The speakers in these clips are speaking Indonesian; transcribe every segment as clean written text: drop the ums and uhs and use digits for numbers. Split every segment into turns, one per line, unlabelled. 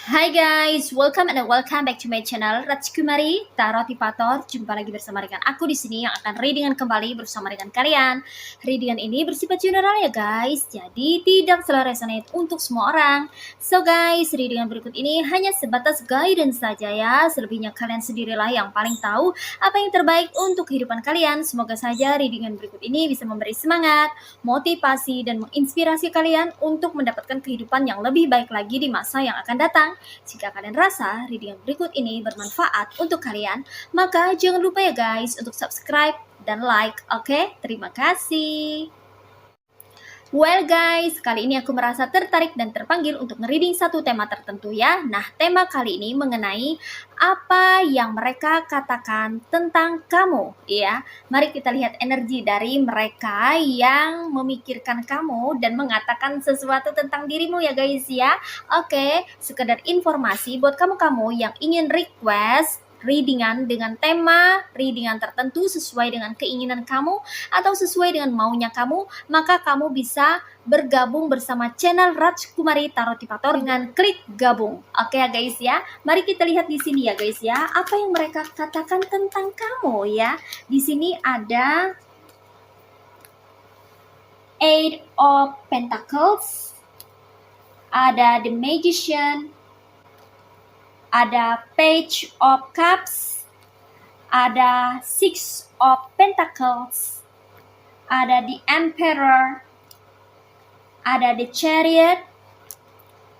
Hai guys, welcome back to my channel Rajkumari Tarotipator. Jumpa lagi bersama dengan aku di sini yang akan readingan kembali bersama dengan kalian. Readingan ini bersifat general ya guys, jadi tidak selalu resonate untuk semua orang. So guys, readingan berikut ini hanya sebatas guidance saja ya. Selebihnya kalian sendirilah yang paling tahu apa yang terbaik untuk kehidupan kalian. Semoga saja readingan berikut ini bisa memberi semangat, motivasi, dan menginspirasi kalian untuk mendapatkan kehidupan yang lebih baik lagi di masa yang akan datang. Jika kalian rasa reading berikut ini bermanfaat untuk kalian, maka jangan lupa ya guys untuk subscribe dan like. Oke, terima kasih. Well guys, kali ini aku merasa tertarik dan terpanggil untuk nge-reading satu tema tertentu ya. Nah, tema kali ini mengenai apa yang mereka katakan tentang kamu ya. Mari kita lihat energi dari mereka yang memikirkan kamu dan mengatakan sesuatu tentang dirimu ya guys ya. Oke, sekedar informasi buat kamu-kamu yang ingin request readingan dengan tema readingan tertentu sesuai dengan keinginan kamu atau sesuai dengan maunya kamu, maka kamu bisa bergabung bersama channel Rajkumari Tarotipator dengan klik gabung. Oke ya guys ya, mari kita lihat di sini ya guys ya, apa yang mereka katakan tentang kamu ya. Di sini ada Eight of Pentacles, ada The Magician, ada Page of Cups, ada Six of Pentacles, ada The Emperor, ada The Chariot,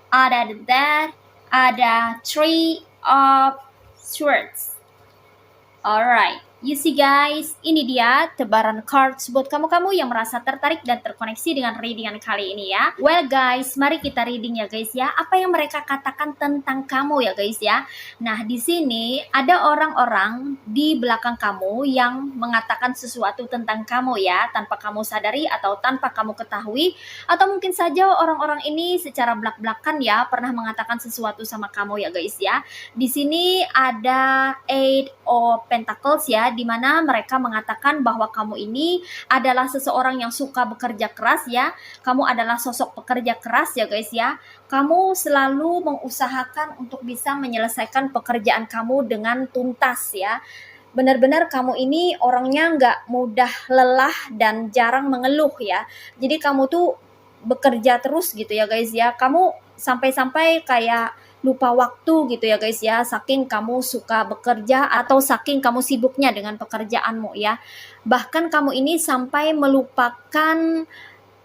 ada The Death, ada Three of Swords. Alright, you see guys, ini dia tebaran cards buat kamu-kamu yang merasa tertarik dan terkoneksi dengan readingan kali ini ya. Well guys, mari kita reading ya guys ya. Apa yang mereka katakan tentang kamu ya guys ya. Nah, di sini ada orang-orang di belakang kamu yang mengatakan sesuatu tentang kamu ya, tanpa kamu sadari atau tanpa kamu ketahui, atau mungkin saja orang-orang ini secara belak-belakan ya pernah mengatakan sesuatu sama kamu ya guys ya. Di sini ada Eight of Pentacles ya, di mana mereka mengatakan bahwa kamu ini adalah seseorang yang suka bekerja keras ya. Kamu adalah sosok pekerja keras ya guys ya. Kamu selalu mengusahakan untuk bisa menyelesaikan pekerjaan kamu dengan tuntas ya. Benar-benar kamu ini orangnya nggak mudah lelah dan jarang mengeluh ya. Jadi kamu tuh bekerja terus gitu ya guys ya. Kamu sampai-sampai kayak lupa waktu gitu ya guys ya, saking kamu suka bekerja atau saking kamu sibuknya dengan pekerjaanmu ya. Bahkan kamu ini sampai melupakan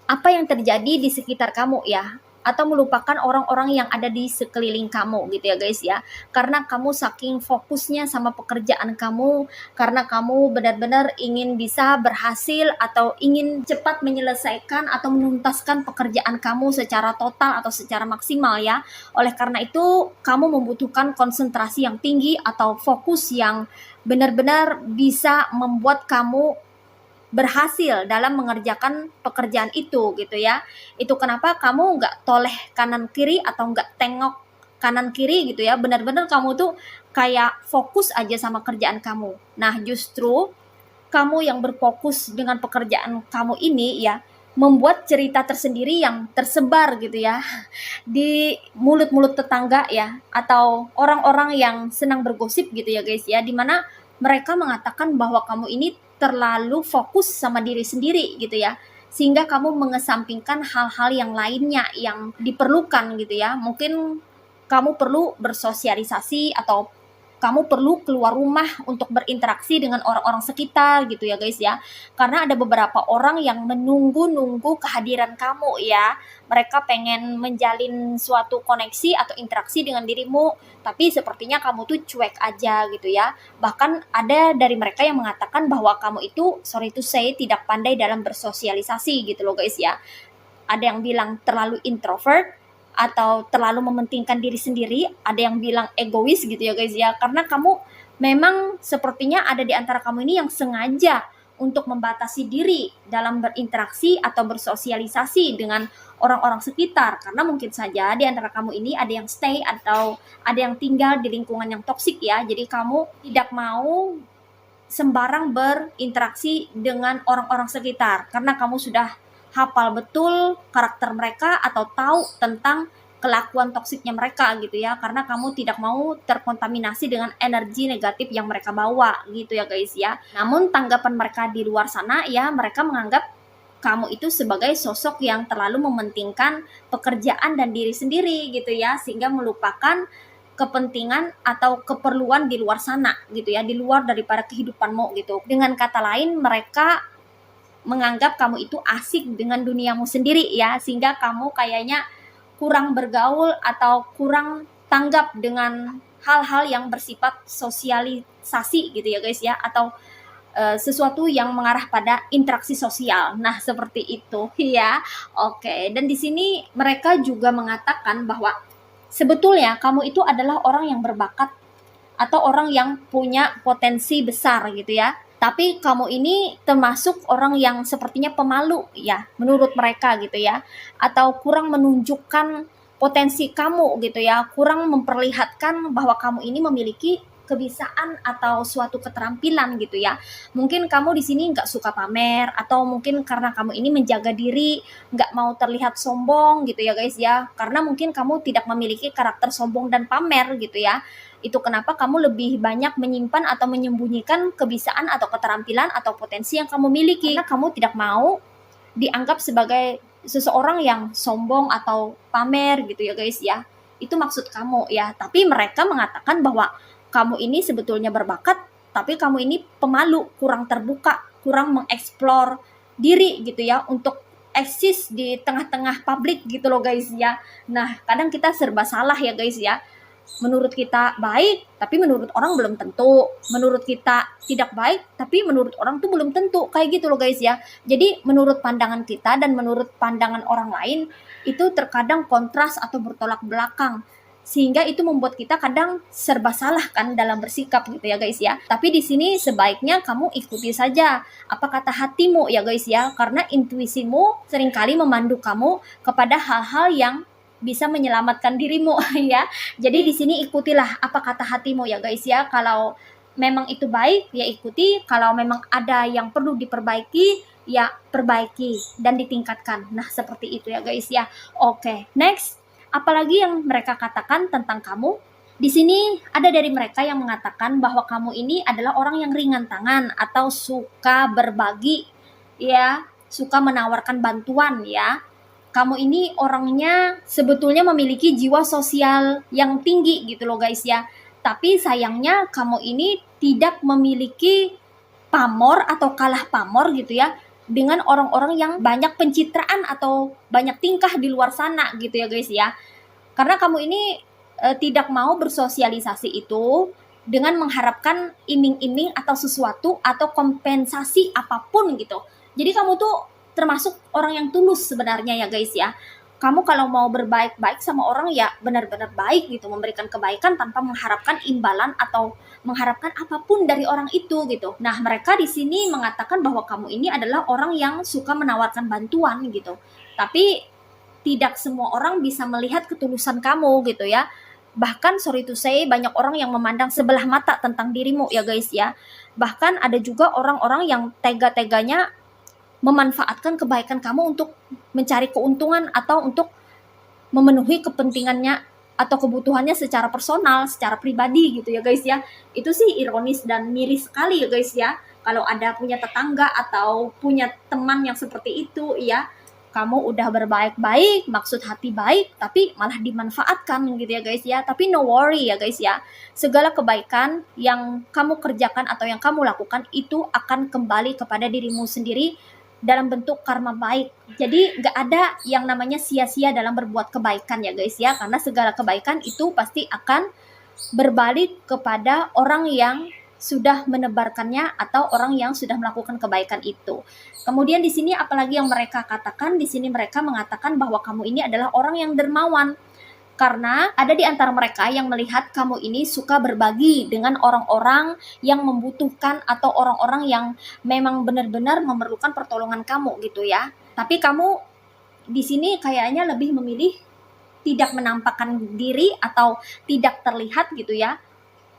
apa yang terjadi di sekitar kamu ya, atau melupakan orang-orang yang ada di sekeliling kamu gitu ya guys ya. Karena kamu saking fokusnya sama pekerjaan kamu, karena kamu benar-benar ingin bisa berhasil atau ingin cepat menyelesaikan atau menuntaskan pekerjaan kamu secara total atau secara maksimal ya. Oleh karena itu kamu membutuhkan konsentrasi yang tinggi atau fokus yang benar-benar bisa membuat kamu berhasil dalam mengerjakan pekerjaan itu gitu ya. Itu kenapa kamu nggak toleh kanan kiri atau nggak tengok kanan kiri gitu ya. Benar-benar kamu tuh kayak fokus aja sama kerjaan kamu. Nah, justru kamu yang berfokus dengan pekerjaan kamu ini ya, membuat cerita tersendiri yang tersebar gitu ya di mulut-mulut tetangga ya, atau orang-orang yang senang bergosip gitu ya guys ya, dimana mereka mengatakan bahwa kamu ini terlalu fokus sama diri sendiri gitu ya, sehingga kamu mengesampingkan hal-hal yang lainnya yang diperlukan gitu ya. Mungkin kamu perlu bersosialisasi atau kamu perlu keluar rumah untuk berinteraksi dengan orang-orang sekitar gitu ya guys ya. Karena ada beberapa orang yang menunggu-nunggu kehadiran kamu ya. Mereka pengen menjalin suatu koneksi atau interaksi dengan dirimu, tapi sepertinya kamu tuh cuek aja gitu ya. Bahkan ada dari mereka yang mengatakan bahwa kamu itu, sorry to say, tidak pandai dalam bersosialisasi gitu loh guys ya. Ada yang bilang terlalu introvert, atau terlalu mementingkan diri sendiri, ada yang bilang egois gitu ya guys ya, karena kamu memang sepertinya ada di antara kamu ini yang sengaja untuk membatasi diri dalam berinteraksi atau bersosialisasi dengan orang-orang sekitar, karena mungkin saja di antara kamu ini ada yang stay atau ada yang tinggal di lingkungan yang toksik ya. Jadi kamu tidak mau sembarang berinteraksi dengan orang-orang sekitar karena kamu sudah hafal betul karakter mereka atau tahu tentang kelakuan toksiknya mereka gitu ya, karena kamu tidak mau terkontaminasi dengan energi negatif yang mereka bawa gitu ya guys ya. Namun tanggapan mereka di luar sana ya, mereka menganggap kamu itu sebagai sosok yang terlalu mementingkan pekerjaan dan diri sendiri gitu ya, sehingga melupakan kepentingan atau keperluan di luar sana gitu ya, di luar daripada kehidupanmu gitu. Dengan kata lain, mereka menganggap kamu itu asik dengan duniamu sendiri ya, sehingga kamu kayaknya kurang bergaul atau kurang tanggap dengan hal-hal yang bersifat sosialisasi gitu ya guys ya, atau sesuatu yang mengarah pada interaksi sosial. Nah, seperti itu ya. Oke, dan di sini mereka juga mengatakan bahwa sebetulnya kamu itu adalah orang yang berbakat atau orang yang punya potensi besar gitu ya. Tapi kamu ini termasuk orang yang sepertinya pemalu ya, menurut mereka gitu ya. Atau kurang menunjukkan potensi kamu gitu ya, kurang memperlihatkan bahwa kamu ini memiliki kebiasaan atau suatu keterampilan gitu ya. Mungkin kamu di sini nggak suka pamer, atau mungkin karena kamu ini menjaga diri, nggak mau terlihat sombong gitu ya guys ya. Karena mungkin kamu tidak memiliki karakter sombong dan pamer gitu ya. Itu kenapa kamu lebih banyak menyimpan atau menyembunyikan kebiasaan atau keterampilan atau potensi yang kamu miliki, karena kamu tidak mau dianggap sebagai seseorang yang sombong atau pamer gitu ya guys ya. Itu maksud kamu ya. Tapi mereka mengatakan bahwa kamu ini sebetulnya berbakat, tapi kamu ini pemalu, kurang terbuka, kurang mengeksplor diri gitu ya, untuk eksis di tengah-tengah publik gitu loh guys ya. Nah, kadang kita serba salah ya guys ya. Menurut kita baik, tapi menurut orang belum tentu. Menurut kita tidak baik, tapi menurut orang tuh belum tentu. Kayak gitu loh guys ya. Jadi menurut pandangan kita dan menurut pandangan orang lain, itu terkadang kontras atau bertolak belakang. Sehingga itu membuat kita kadang serba salah kan dalam bersikap gitu ya guys ya. Tapi di sini sebaiknya kamu ikuti saja apa kata hatimu ya guys ya. Karena intuisimu seringkali memandu kamu kepada hal-hal yang bisa menyelamatkan dirimu ya. Jadi di sini ikutilah apa kata hatimu ya guys ya. Kalau memang itu baik ya ikuti, kalau memang ada yang perlu diperbaiki ya perbaiki dan ditingkatkan. Nah, seperti itu ya guys ya. Oke, next. Apalagi yang mereka katakan tentang kamu? Di sini ada dari mereka yang mengatakan bahwa kamu ini adalah orang yang ringan tangan atau suka berbagi ya, suka menawarkan bantuan ya. Kamu ini orangnya sebetulnya memiliki jiwa sosial yang tinggi gitu loh guys ya. Tapi sayangnya kamu ini tidak memiliki pamor atau kalah pamor gitu ya dengan orang-orang yang banyak pencitraan atau banyak tingkah di luar sana gitu ya guys ya. Karena kamu ini tidak mau bersosialisasi itu dengan mengharapkan iming-iming atau sesuatu atau kompensasi apapun gitu. Jadi kamu tuh termasuk orang yang tulus sebenarnya ya guys ya. Kamu kalau mau berbaik-baik sama orang ya benar-benar baik gitu, memberikan kebaikan tanpa mengharapkan imbalan atau mengharapkan apapun dari orang itu gitu. Nah, mereka di sini mengatakan bahwa kamu ini adalah orang yang suka menawarkan bantuan gitu. Tapi tidak semua orang bisa melihat ketulusan kamu gitu ya. Bahkan sorry to say, banyak orang yang memandang sebelah mata tentang dirimu ya guys ya. Bahkan ada juga orang-orang yang tega-teganya memanfaatkan kebaikan kamu untuk mencari keuntungan atau untuk memenuhi kepentingannya atau kebutuhannya secara personal, secara pribadi gitu ya guys ya. Itu sih ironis dan miris sekali ya guys ya. Kalau ada punya tetangga atau punya teman yang seperti itu ya, kamu udah berbaik-baik, maksud hati baik, tapi malah dimanfaatkan gitu ya guys ya. Tapi no worry ya guys ya, segala kebaikan yang kamu kerjakan atau yang kamu lakukan itu akan kembali kepada dirimu sendiri dalam bentuk karma baik. Jadi gak ada yang namanya sia-sia dalam berbuat kebaikan ya guys ya, karena segala kebaikan itu pasti akan berbalik kepada orang yang sudah menebarkannya atau orang yang sudah melakukan kebaikan itu. Kemudian di sini apalagi yang mereka katakan, di sini mereka mengatakan bahwa kamu ini adalah orang yang dermawan Karena ada di antara mereka yang melihat kamu ini suka berbagi dengan orang-orang yang membutuhkan atau orang-orang yang memang benar-benar memerlukan pertolongan kamu gitu ya. Tapi kamu di sini kayaknya lebih memilih tidak menampakkan diri atau tidak terlihat gitu ya,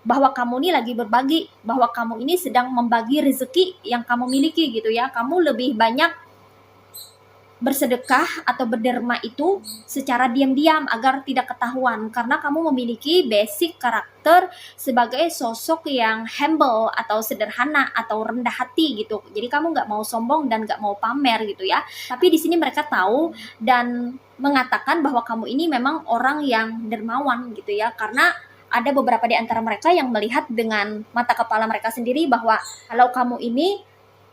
bahwa kamu ini lagi berbagi, bahwa kamu ini sedang membagi rezeki yang kamu miliki gitu ya. Kamu lebih banyak bersedekah atau berderma itu secara diam-diam agar tidak ketahuan, karena kamu memiliki basic karakter sebagai sosok yang humble atau sederhana atau rendah hati gitu. Jadi kamu nggak mau sombong dan nggak mau pamer gitu ya. Tapi di sini mereka tahu dan mengatakan bahwa kamu ini memang orang yang dermawan gitu ya, karena ada beberapa di antara mereka yang melihat dengan mata kepala mereka sendiri bahwa kalau kamu ini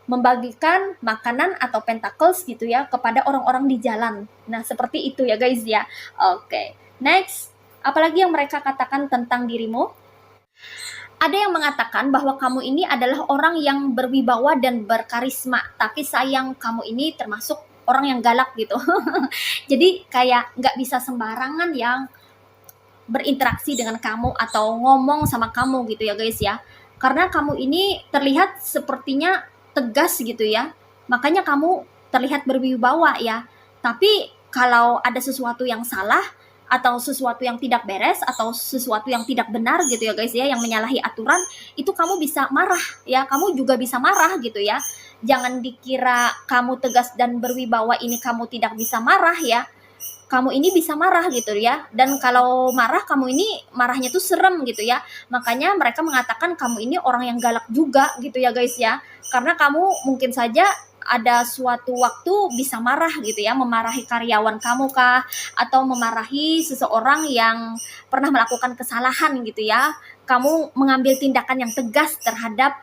membagikan makanan atau pentacles gitu ya kepada orang-orang di jalan. Nah, seperti itu ya guys ya. Oke. Next, apalagi yang mereka katakan tentang dirimu? Ada yang mengatakan bahwa kamu ini adalah orang yang berwibawa dan berkarisma, tapi sayang kamu ini termasuk orang yang galak gitu. Jadi kayak nggak bisa sembarangan yang berinteraksi dengan kamu atau ngomong sama kamu gitu ya guys ya. Karena kamu ini terlihat sepertinya tegas gitu ya. Makanya kamu terlihat berwibawa ya. Tapi kalau ada sesuatu yang salah atau sesuatu yang tidak beres atau sesuatu yang tidak benar gitu ya guys ya, yang menyalahi aturan, itu kamu bisa marah ya. Kamu juga bisa marah gitu ya. Jangan dikira kamu tegas dan berwibawa ini kamu tidak bisa marah ya. Kamu ini bisa marah gitu ya, dan kalau marah kamu ini marahnya tuh serem gitu ya. Makanya mereka mengatakan kamu ini orang yang galak juga gitu ya guys ya, karena kamu mungkin saja ada suatu waktu bisa marah gitu ya, memarahi karyawan kamu kah, atau memarahi seseorang yang pernah melakukan kesalahan gitu ya. Kamu mengambil tindakan yang tegas terhadap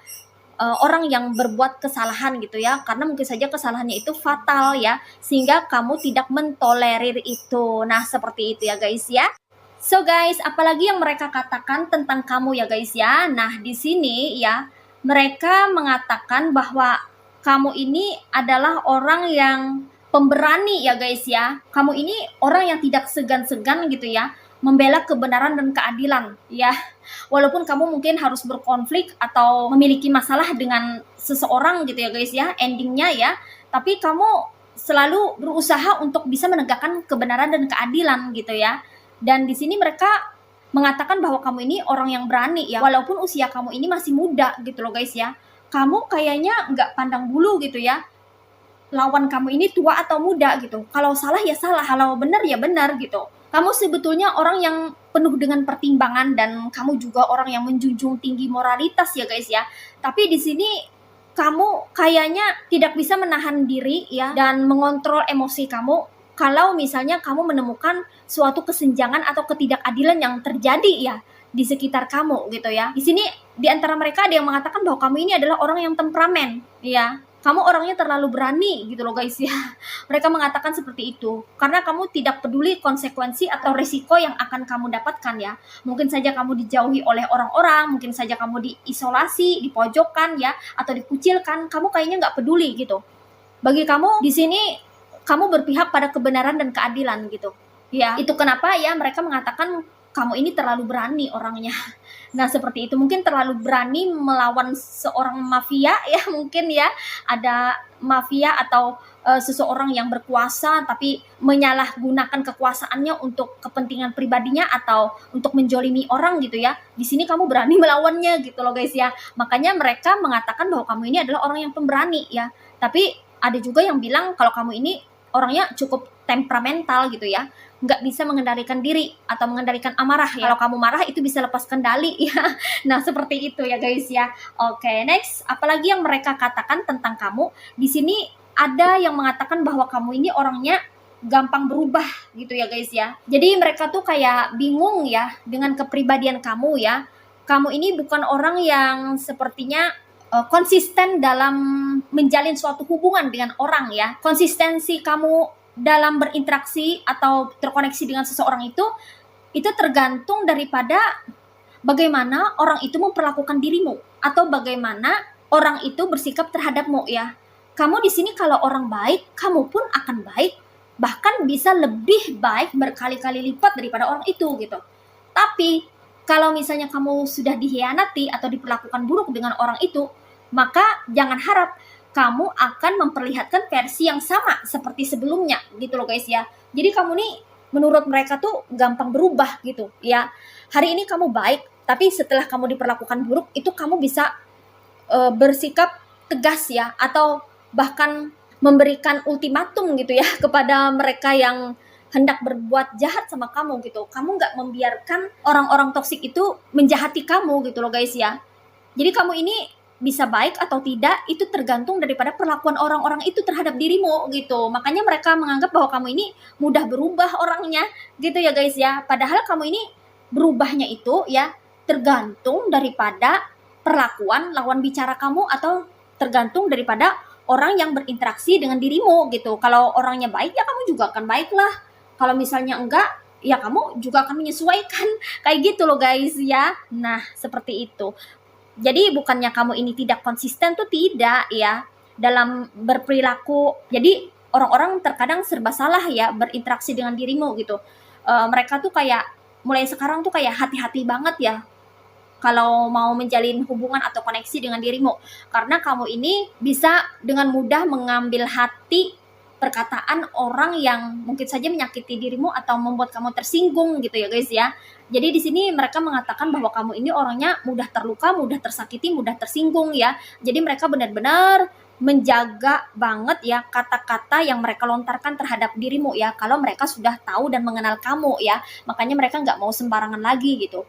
orang yang berbuat kesalahan gitu ya, karena mungkin saja kesalahannya itu fatal ya, sehingga kamu tidak mentolerir itu. Nah, seperti itu ya guys ya. So guys, apalagi yang mereka katakan tentang kamu ya guys ya. Nah, di sini ya mereka mengatakan bahwa kamu ini adalah orang yang pemberani ya guys ya. Kamu ini orang yang tidak segan-segan gitu ya membela kebenaran dan keadilan ya. Walaupun kamu mungkin harus berkonflik atau memiliki masalah dengan seseorang gitu ya guys ya, endingnya ya, tapi kamu selalu berusaha untuk bisa menegakkan kebenaran dan keadilan gitu ya. Dan di sini mereka mengatakan bahwa kamu ini orang yang berani ya, walaupun usia kamu ini masih muda gitu loh guys ya. Kamu kayaknya nggak pandang bulu gitu ya, lawan kamu ini tua atau muda gitu. Kalau salah ya salah, kalau benar ya benar gitu. Kamu sebetulnya orang yang penuh dengan pertimbangan dan kamu juga orang yang menjunjung tinggi moralitas ya guys ya. Tapi di sini kamu kayaknya tidak bisa menahan diri ya dan mengontrol emosi kamu kalau misalnya kamu menemukan suatu kesenjangan atau ketidakadilan yang terjadi ya di sekitar kamu gitu ya. Di sini di antara mereka ada yang mengatakan bahwa kamu ini adalah orang yang temperamen ya. Kamu orangnya terlalu berani gitu loh guys ya. Mereka mengatakan seperti itu karena kamu tidak peduli konsekuensi atau risiko yang akan kamu dapatkan ya. Mungkin saja kamu dijauhi oleh orang-orang, mungkin saja kamu diisolasi, dipojokkan ya, atau dikucilkan. Kamu kayaknya nggak peduli gitu. Bagi kamu di sini kamu berpihak pada kebenaran dan keadilan gitu. Ya, itu kenapa ya mereka mengatakan kamu ini terlalu berani orangnya. Nah, seperti itu. Mungkin terlalu berani melawan seorang mafia ya, mungkin ya. Ada mafia atau seseorang yang berkuasa tapi menyalahgunakan kekuasaannya untuk kepentingan pribadinya atau untuk menjolimi orang gitu ya. Di sini kamu berani melawannya gitu loh guys ya. Makanya mereka mengatakan bahwa kamu ini adalah orang yang pemberani ya. Tapi ada juga yang bilang kalau kamu ini orangnya cukup temperamental gitu ya, nggak bisa mengendalikan diri atau mengendalikan amarah ya. Kalau kamu marah itu bisa lepas kendali ya. Nah, seperti itu ya guys ya. Oke, next, apalagi yang mereka katakan tentang kamu? Di sini ada yang mengatakan bahwa kamu ini orangnya gampang berubah gitu ya guys ya. Jadi mereka tuh kayak bingung ya dengan kepribadian kamu ya. Kamu ini bukan orang yang sepertinya konsisten dalam menjalin suatu hubungan dengan orang ya. Konsistensi kamu dalam berinteraksi atau terkoneksi dengan seseorang itu tergantung daripada bagaimana orang itu memperlakukan dirimu atau bagaimana orang itu bersikap terhadapmu ya. Kamu di sini kalau orang baik, kamu pun akan baik. bahkan bisa lebih baik berkali-kali lipat daripada orang itu gitu. Tapi kalau misalnya kamu sudah dikhianati atau diperlakukan buruk dengan orang itu, maka jangan harap kamu akan memperlihatkan versi yang sama seperti sebelumnya gitu loh guys ya. Jadi kamu nih menurut mereka tuh gampang berubah gitu ya. Hari ini kamu baik, tapi setelah kamu diperlakukan buruk itu kamu bisa bersikap tegas ya, atau bahkan memberikan ultimatum gitu ya kepada mereka yang hendak berbuat jahat sama kamu gitu. Kamu nggak membiarkan orang-orang toksik itu menjahati kamu gitu loh guys ya. Jadi kamu ini bisa baik atau tidak itu tergantung daripada perlakuan orang-orang itu terhadap dirimu gitu. Makanya mereka menganggap bahwa kamu ini mudah berubah orangnya gitu ya guys ya. Padahal kamu ini berubahnya itu ya tergantung daripada perlakuan lawan bicara kamu atau tergantung daripada orang yang berinteraksi dengan dirimu gitu. Kalau orangnya baik ya kamu juga akan baik lah. Kalau misalnya enggak ya kamu juga akan menyesuaikan kayak gitu loh guys ya. Nah seperti itu. Jadi bukannya kamu ini tidak konsisten tuh tidak ya dalam berperilaku. Jadi orang-orang terkadang serba salah ya berinteraksi dengan dirimu gitu. Mereka tuh kayak mulai sekarang tuh kayak hati-hati banget ya kalau mau menjalin hubungan atau koneksi dengan dirimu. Karena kamu ini bisa dengan mudah mengambil hati perkataan orang yang mungkin saja menyakiti dirimu atau membuat kamu tersinggung gitu ya guys ya. Jadi di sini mereka mengatakan bahwa kamu ini orangnya mudah terluka, mudah tersakiti, mudah tersinggung ya. Jadi mereka benar-benar menjaga banget ya kata-kata yang mereka lontarkan terhadap dirimu ya. Kalau mereka sudah tahu dan mengenal kamu ya, makanya mereka nggak mau sembarangan lagi gitu.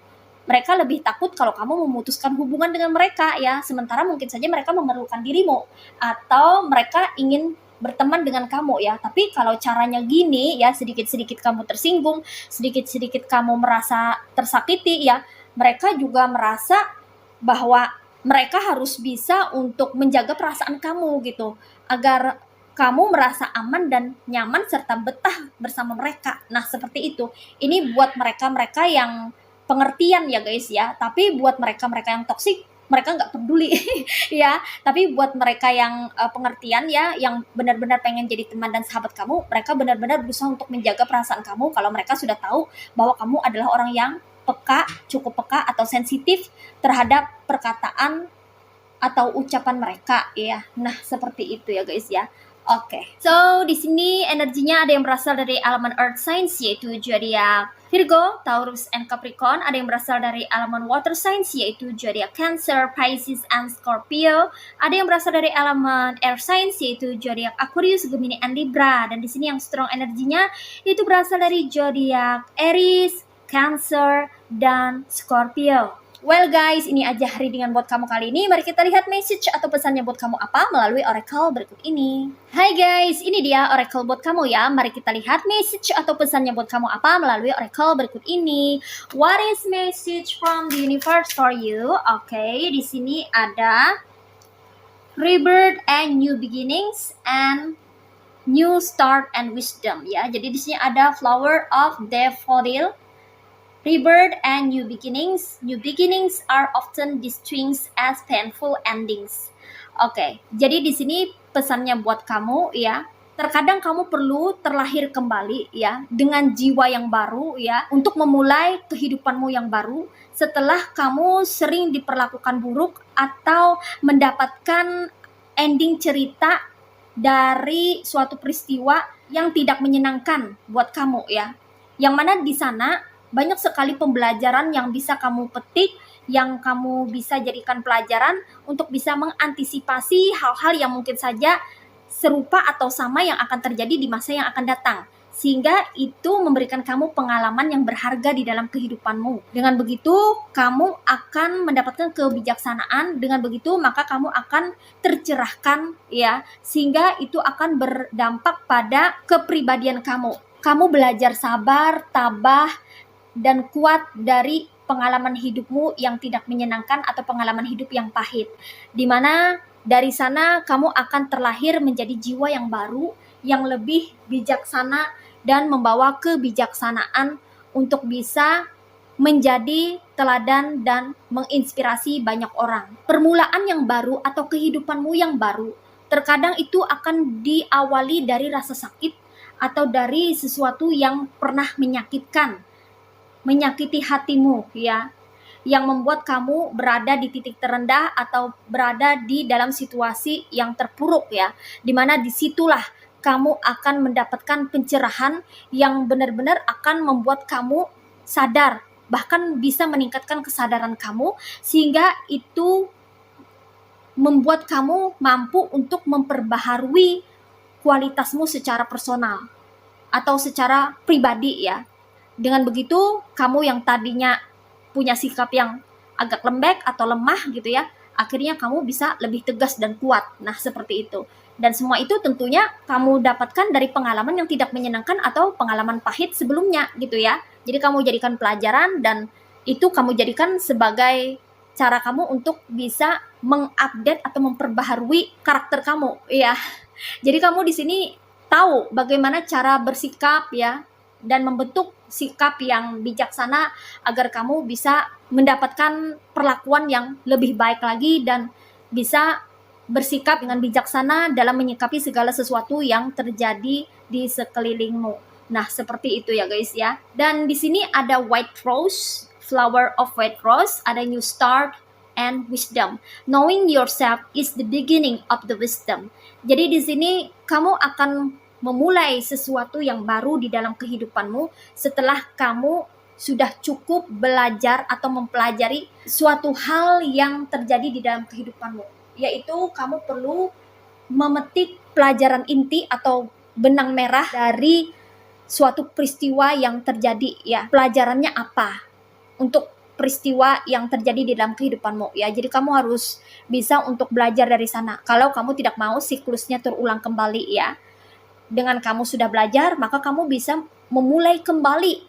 Mereka lebih takut kalau kamu memutuskan hubungan dengan mereka ya, sementara mungkin saja mereka memerlukan dirimu atau mereka ingin berteman dengan kamu ya. Tapi kalau caranya gini ya, sedikit-sedikit kamu tersinggung, sedikit-sedikit kamu merasa tersakiti ya, mereka juga merasa bahwa mereka harus bisa untuk menjaga perasaan kamu gitu, agar kamu merasa aman dan nyaman serta betah bersama mereka. Nah seperti itu. Ini buat mereka-mereka yang pengertian ya guys ya. Tapi buat mereka-mereka yang toksik, mereka nggak peduli ya. Tapi buat mereka yang pengertian ya, yang benar-benar pengen jadi teman dan sahabat kamu, mereka benar-benar berusaha untuk menjaga perasaan kamu kalau mereka sudah tahu bahwa kamu adalah orang yang peka, cukup peka atau sensitif terhadap perkataan atau ucapan mereka ya. Nah, seperti itu ya guys ya. Oke. So, di sini energinya ada yang berasal dari elemen earth signs yaitu zodiak Virgo, Taurus, and Capricorn. Ada yang berasal dari elemen water signs yaitu zodiak Cancer, Pisces, and Scorpio. Ada yang berasal dari elemen air signs yaitu zodiak Aquarius, Gemini, and Libra. Dan di sini yang strong energinya itu berasal dari zodiak Aries, Cancer, dan Scorpio. Well guys, ini aja readingan buat kamu kali ini. Mari kita lihat message atau pesannya buat kamu apa melalui oracle berikut ini. Hai guys, ini dia oracle buat kamu ya. Mari kita lihat message atau pesannya buat kamu apa melalui oracle berikut ini. What is message from the universe for you? Oke, di sini ada rebirth and new beginnings and new start and wisdom ya. Jadi di sini ada flower of daffodil, rebirth and new beginnings. New beginnings are often distinguished as painful endings. Oke, jadi di sini pesannya buat kamu ya. Terkadang kamu perlu terlahir kembali ya dengan jiwa yang baru ya untuk memulai kehidupanmu yang baru setelah kamu sering diperlakukan buruk atau mendapatkan ending cerita dari suatu peristiwa yang tidak menyenangkan buat kamu ya. Yang mana di sana banyak sekali pembelajaran yang bisa kamu petik, yang kamu bisa jadikan pelajaran untuk bisa mengantisipasi hal-hal yang mungkin saja serupa atau sama yang akan terjadi di masa yang akan datang. Sehingga itu memberikan kamu pengalaman yang berharga di dalam kehidupanmu. Dengan begitu, kamu akan mendapatkan kebijaksanaan. Dengan begitu, maka kamu akan tercerahkan ya, sehingga itu akan berdampak pada kepribadian kamu. Kamu belajar sabar, tabah, dan kuat dari pengalaman hidupmu yang tidak menyenangkan atau pengalaman hidup yang pahit. Dimana dari sana kamu akan terlahir menjadi jiwa yang baru, yang lebih bijaksana dan membawa kebijaksanaan untuk bisa menjadi teladan dan menginspirasi banyak orang. Permulaan yang baru atau kehidupanmu yang baru, terkadang itu akan diawali dari rasa sakit atau dari sesuatu yang pernah menyakiti hatimu ya, yang membuat kamu berada di titik terendah atau berada di dalam situasi yang terpuruk ya, dimana disitulah kamu akan mendapatkan pencerahan yang benar-benar akan membuat kamu sadar, bahkan bisa meningkatkan kesadaran kamu, sehingga itu membuat kamu mampu untuk memperbaharui kualitasmu secara personal atau secara pribadi ya. Dengan begitu, kamu yang tadinya punya sikap yang agak lembek atau lemah gitu ya, akhirnya kamu bisa lebih tegas dan kuat. Nah, seperti itu. Dan semua itu tentunya kamu dapatkan dari pengalaman yang tidak menyenangkan atau pengalaman pahit sebelumnya gitu ya. Jadi kamu jadikan pelajaran dan itu kamu jadikan sebagai cara kamu untuk bisa mengupdate atau memperbaharui karakter kamu ya. Jadi kamu di sini tahu bagaimana cara bersikap ya, dan membentuk sikap yang bijaksana agar kamu bisa mendapatkan perlakuan yang lebih baik lagi dan bisa bersikap dengan bijaksana dalam menyikapi segala sesuatu yang terjadi di sekelilingmu. Nah, seperti itu ya guys ya. Dan di sini ada white rose, flower of white rose, ada new start and wisdom. Knowing yourself is the beginning of the wisdom. Jadi di sini kamu akan memulai sesuatu yang baru di dalam kehidupanmu setelah kamu sudah cukup belajar atau mempelajari suatu hal yang terjadi di dalam kehidupanmu, yaitu kamu perlu memetik pelajaran inti atau benang merah dari suatu peristiwa yang terjadi ya. Pelajarannya apa untuk peristiwa yang terjadi di dalam kehidupanmu ya. Jadi kamu harus bisa untuk belajar dari sana. Kalau kamu tidak mau siklusnya terulang kembali ya. Dengan kamu sudah belajar, maka kamu bisa memulai kembali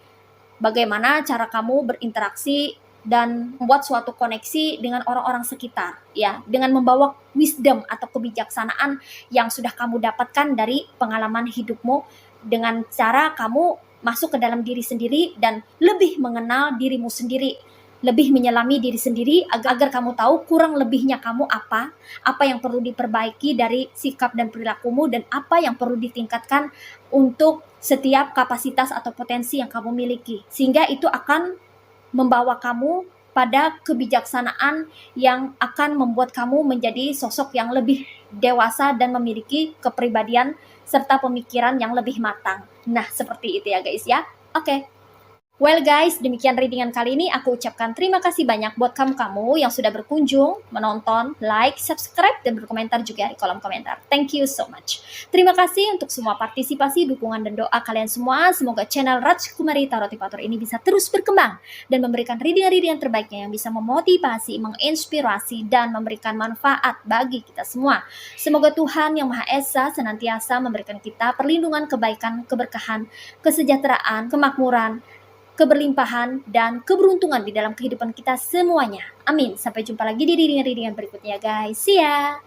bagaimana cara kamu berinteraksi dan membuat suatu koneksi dengan orang-orang sekitar ya, dengan membawa wisdom atau kebijaksanaan yang sudah kamu dapatkan dari pengalaman hidupmu, dengan cara kamu masuk ke dalam diri sendiri dan lebih mengenal dirimu sendiri, lebih menyelami diri sendiri agar kamu tahu kurang lebihnya kamu apa yang perlu diperbaiki dari sikap dan perilakumu, dan apa yang perlu ditingkatkan untuk setiap kapasitas atau potensi yang kamu miliki. Sehingga itu akan membawa kamu pada kebijaksanaan yang akan membuat kamu menjadi sosok yang lebih dewasa dan memiliki kepribadian serta pemikiran yang lebih matang. Nah, seperti itu ya guys ya. Oke. Well guys, demikian readingan kali ini. Aku ucapkan terima kasih banyak buat kamu yang sudah berkunjung, menonton, like, subscribe, dan berkomentar juga di kolom komentar. Thank you so much. Terima kasih untuk semua partisipasi, dukungan, dan doa kalian semua. Semoga channel Rajkumari Tarotipator ini bisa terus berkembang dan memberikan readingan-readingan terbaiknya yang bisa memotivasi, menginspirasi, dan memberikan manfaat bagi kita semua. Semoga Tuhan Yang Maha Esa senantiasa memberikan kita perlindungan, kebaikan, keberkahan, kesejahteraan, kemakmuran, keberlimpahan, dan keberuntungan di dalam kehidupan kita semuanya. Amin. Sampai jumpa lagi di readingan-readingan berikutnya guys. See ya!